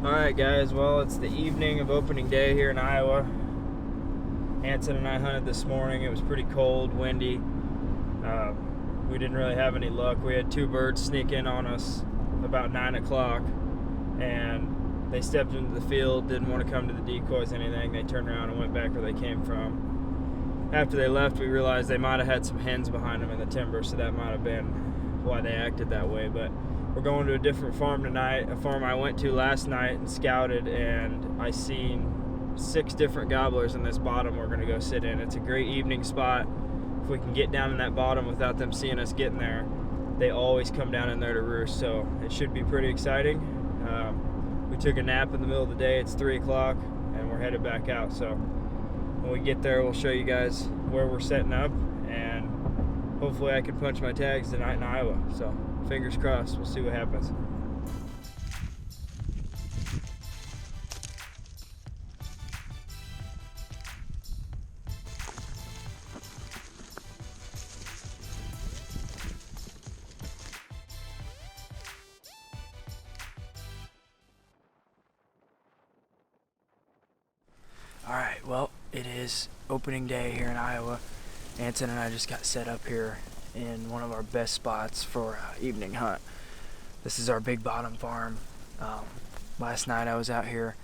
Alright guys, well it's the evening of opening day here in Iowa. Hanson and I hunted this morning. It was pretty cold, windy. We didn't really have any luck. We had two birds sneak in on us about 9 o'clock and they stepped into the field, didn't want to come to the decoys, anything. They turned around and went back where they came from. After they left, we realized they might have had some hens behind them in the timber, so that might have been why they acted that way. But we're going to a different farm tonight, a farm I went to last night and scouted, and I seen 6 different gobblers in this bottom we're going to go sit in. It's a great evening spot. If we can get down in that bottom without them seeing us getting there, they always come down in there to roost, so it should be pretty exciting. We took a nap in the middle of the day. It's 3 o'clock, and we're headed back out. So when we get there, we'll show you guys where we're setting up, and hopefully I can punch my tags tonight in Iowa. So fingers crossed, we'll see what happens. Alright, well, it is opening day here in Iowa. Anson and I just got set up here in one of our best spots for evening hunt. This is our big bottom farm. Last night I was out here.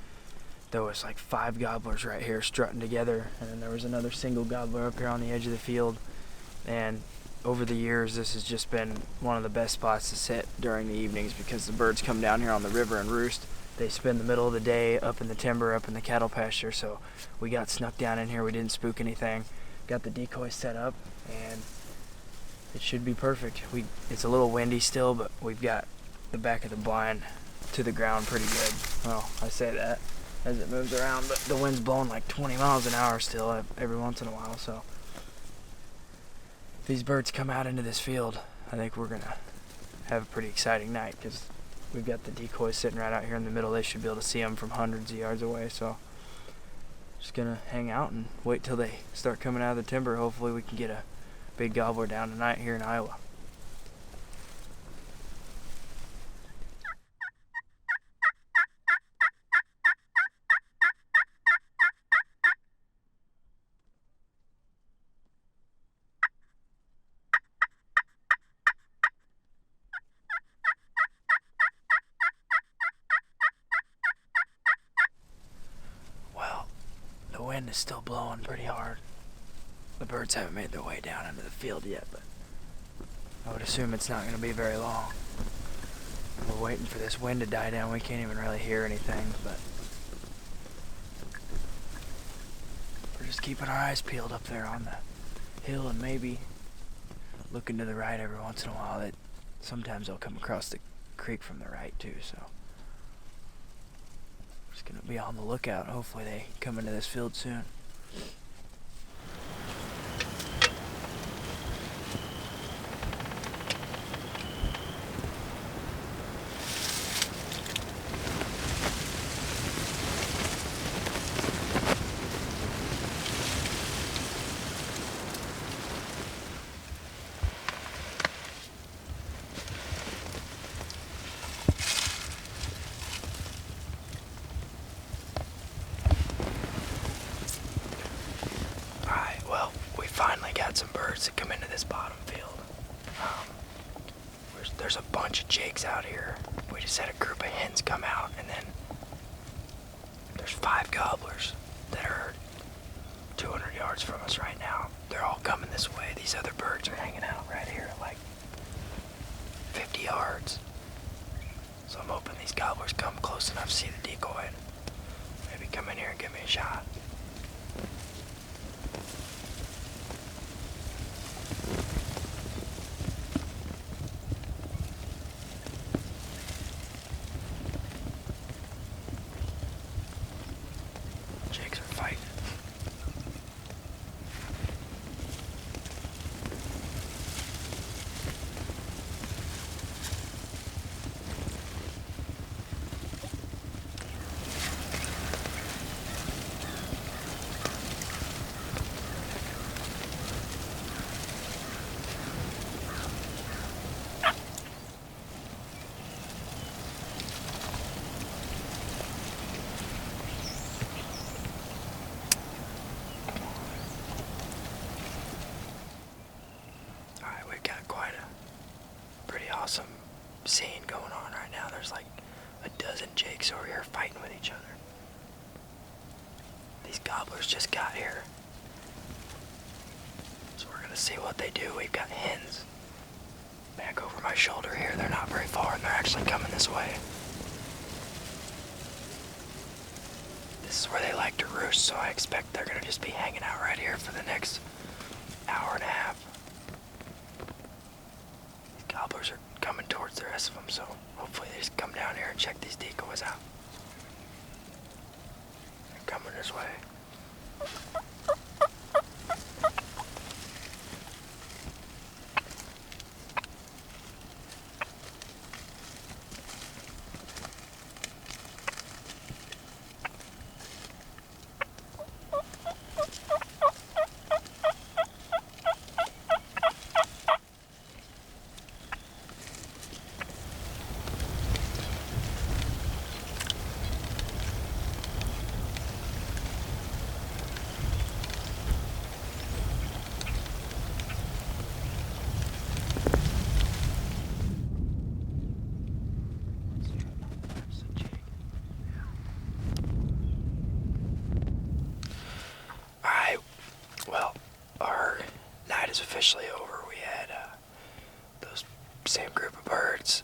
There was like 5 gobblers right here strutting together, and then there was another single gobbler up here on the edge of the field. And over the years, this has just been one of the best spots to sit during the evenings because the birds come down here on the river and roost. They spend the middle of the day up in the timber, up in the cattle pasture, so we got snuck down in here. We didn't spook anything. Got the decoy set up, and it should be perfect. It's a little windy still, but we've got the back of the blind to the ground pretty good. Well, I say that as it moves around, but the wind's blowing like 20 miles an hour still every once in a while, so if these birds come out into this field, I think we're gonna have a pretty exciting night because we've got the decoys sitting right out here in the middle. They should be able to see them from hundreds of yards away, so just gonna hang out and wait till they start coming out of the timber. Hopefully we can get a big gobbler down tonight here in Iowa. The wind is still blowing pretty hard. The birds haven't made their way down into the field yet, but I would assume it's not going to be very long. We're waiting for this wind to die down. We can't even really hear anything, but we're just keeping our eyes peeled up there on the hill and maybe looking to the right every once in a while. That sometimes they'll come across the creek from the right too, so just gonna be on the lookout. Hopefully they come into this field soon. Finally got some birds that come into this bottom field. There's a bunch of jakes out here. We just had a group of hens come out, and then there's 5 gobblers that are 200 yards from us right now. They're all coming this way. These other birds are hanging out right here at like 50 yards. So I'm hoping these gobblers come close enough to see the decoy and maybe come in here and give me a shot. Jakes are fighting. and jakes over here fighting with each other. These gobblers just got here. So we're gonna see what they do. We've got hens back over my shoulder here. They're not very far and they're actually coming this way. This is where they like to roost, so I expect they're gonna just be hanging out right here for the next hour and a half. These gobblers are coming towards the rest of them, so hopefully they just come down here and check these decoys out. They're coming this way. Well, our night is officially over. We had those same group of birds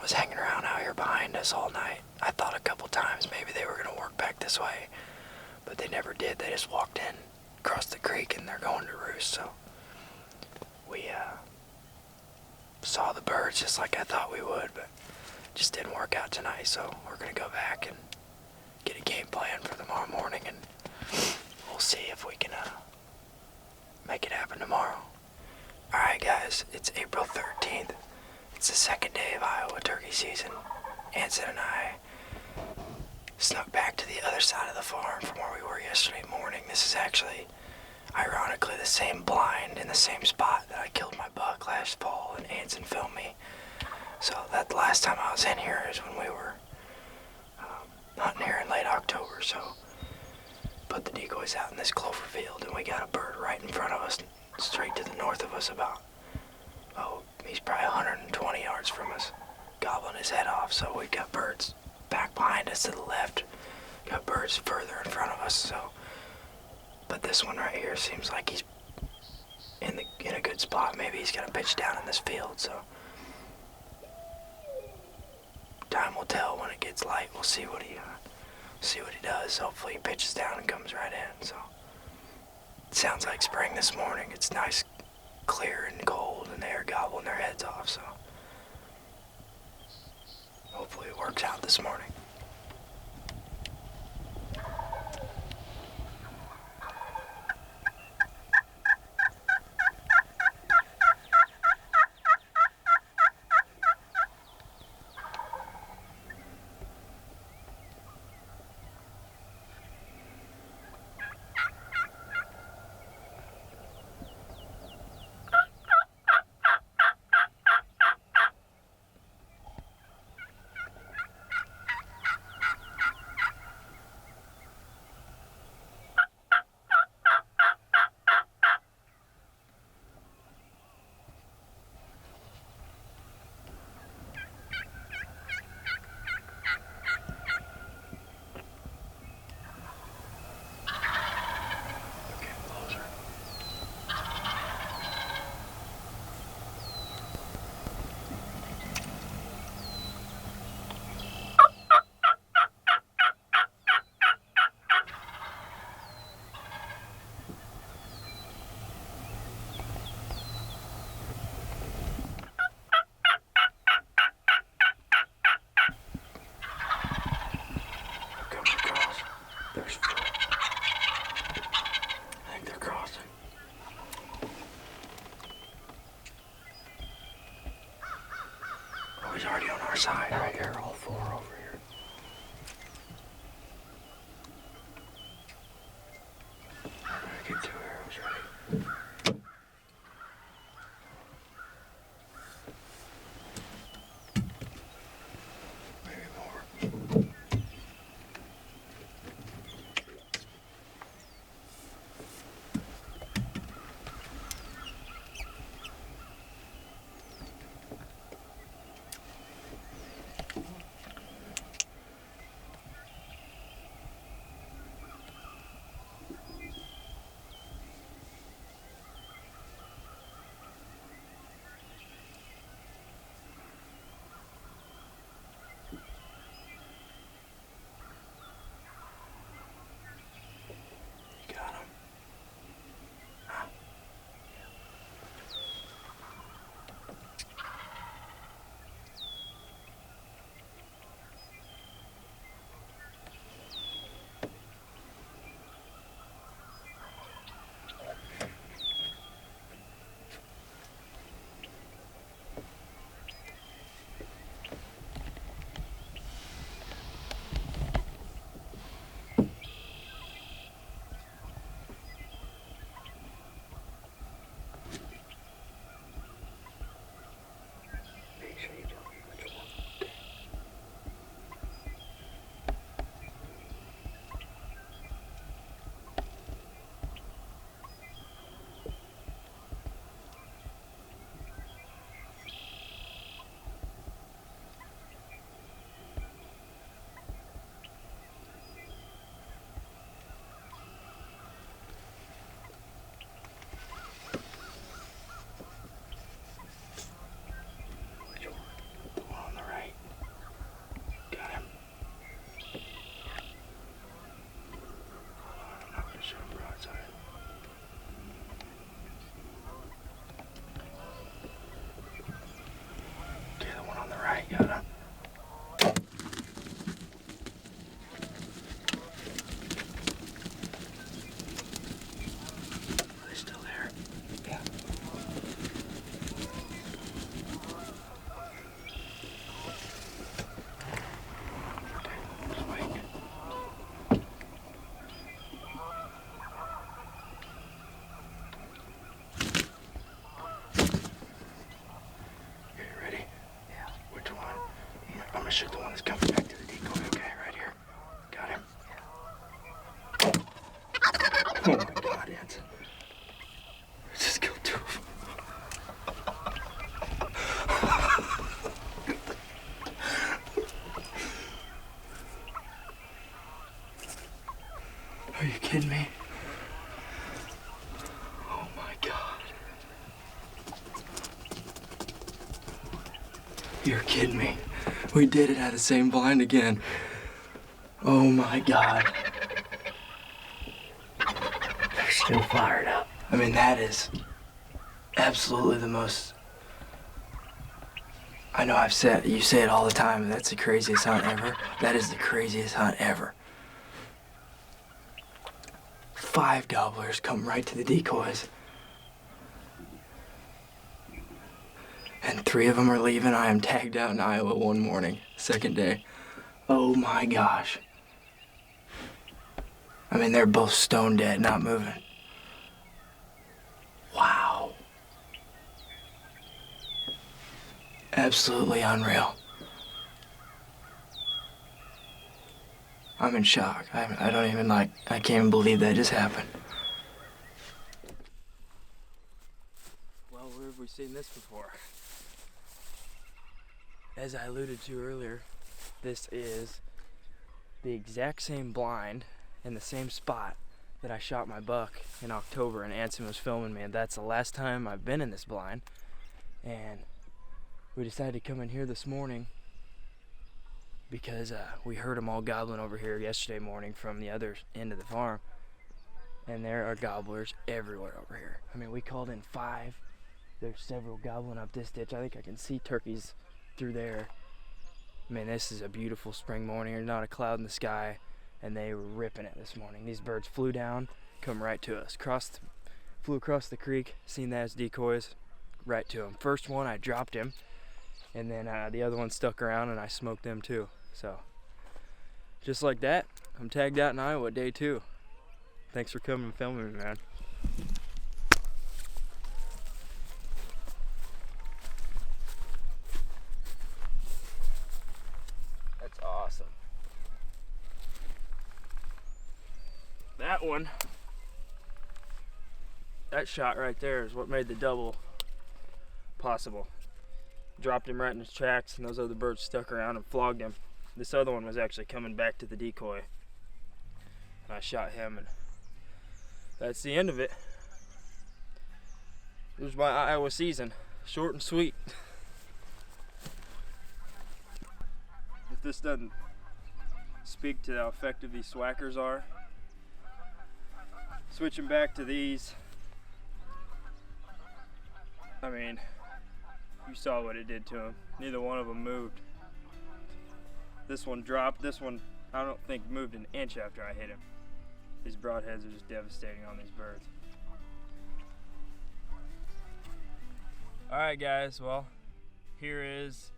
was hanging around out here behind us all night. I thought a couple times maybe they were going to work back this way, but they never did. They just walked in, across the creek, and they're going to roost. So we saw the birds just like I thought we would, but just didn't work out tonight. So we're going to go back and get a game plan for tomorrow morning, and we'll see if we can make it happen tomorrow. Alright guys, it's April 13th. It's the second day of Iowa turkey season. Anson and I snuck back to the other side of the farm from where we were yesterday morning. This is actually, ironically, the same blind in the same spot that I killed my buck last fall and Anson filmed me. So that the last time I was in here is when we were hunting here in late October. So put the decoys out in this clover field, and we got a bird right in front of us, straight to the north of us about, he's probably 120 yards from us, gobbling his head off. So we've got birds back behind us to the left, got birds further in front of us. So, but this one right here seems like he's in a good spot. Maybe he's gonna pitch down in this field. So time will tell when it gets light. We'll see what he does. Hopefully he pitches down and comes right in. So it sounds like spring this morning. It's nice, clear and cold, and they are gobbling their heads off. So hopefully it works out this morning. one that's coming back to the decoy. Okay, right here. Got him. Oh my God, Anson. I just killed 2 of them. Are you kidding me? Oh my God. You're kidding me. We did it at the same blind again. Oh my God. They're still fired up. I mean, that is absolutely the most... I know you say it all the time, that's the craziest hunt ever. That is the craziest hunt ever. 5 gobblers come right to the decoys. And 3 of them are leaving. I am tagged out in Iowa one morning, second day. Oh my gosh. I mean, they're both stone dead, not moving. Wow. Absolutely unreal. I'm in shock. I don't even I can't even believe that just happened. Well, where have we seen this before? As I alluded to earlier, this is the exact same blind in the same spot that I shot my buck in October, and Anson was filming me, and that's the last time I've been in this blind. And we decided to come in here this morning because we heard them all gobbling over here yesterday morning from the other end of the farm, and there are gobblers everywhere over here. I mean, we called in 5. There's several gobbling up this ditch. I think I can see turkeys through there. I mean, this is a beautiful spring morning. There's not a cloud in the sky, and they were ripping it this morning. These birds flew down, come right to us. Flew across the creek, seen that as decoys, right to them. First one, I dropped him, and then the other one stuck around, and I smoked them too. So, just like that, I'm tagged out in Iowa day 2. Thanks for coming and filming me, man. That's awesome. That one, that shot right there is what made the double possible. Dropped him right in his tracks, and those other birds stuck around and flogged him. This other one was actually coming back to the decoy, and I shot him, and that's the end of it. It was my Iowa season, short and sweet. If this doesn't speak to how effective these swackers are, switching back to these, I mean, you saw what it did to them. Neither one of them moved. This one dropped. This one, I don't think moved an inch after I hit him. These broadheads are just devastating on these birds. Alright guys, well, here is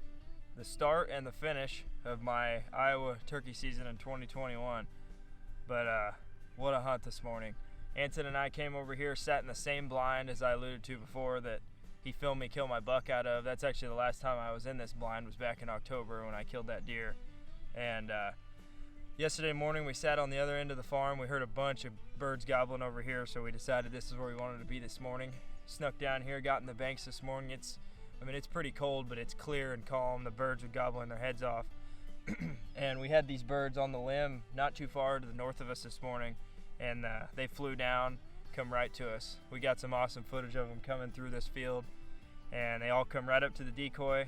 the start and the finish of my Iowa turkey season in 2021. But what a hunt this morning. Anson and I came over here, sat in the same blind as I alluded to before that he filmed me kill my buck out of. That's actually the last time I was in this blind, was back in October when I killed that deer. And yesterday morning we sat on the other end of the farm. We heard a bunch of birds gobbling over here, so we decided this is where we wanted to be this morning. Snuck down here, got in the banks this morning. It's pretty cold, but it's clear and calm. The birds were gobbling their heads off. And we had these birds on the limb not too far to the north of us this morning, and they flew down, come right to us. We got some awesome footage of them coming through this field, and they all come right up to the decoy.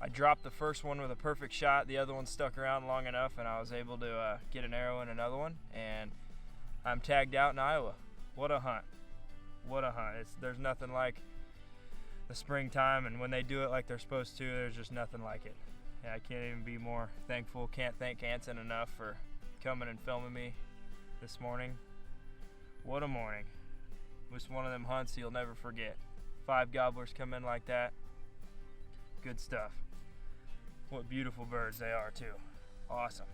I dropped the first one with a perfect shot. The other one stuck around long enough, and I was able to get an arrow in another one, and I'm tagged out in Iowa. What a hunt. What a hunt. There's nothing like the springtime, and when they do it like they're supposed to, there's just nothing like it. Yeah, I can't even be more thankful. Can't thank Anson enough for coming and filming me this morning. What a morning. It was one of them hunts you'll never forget. 5 gobblers come in like that. Good stuff. What beautiful birds they are too. Awesome.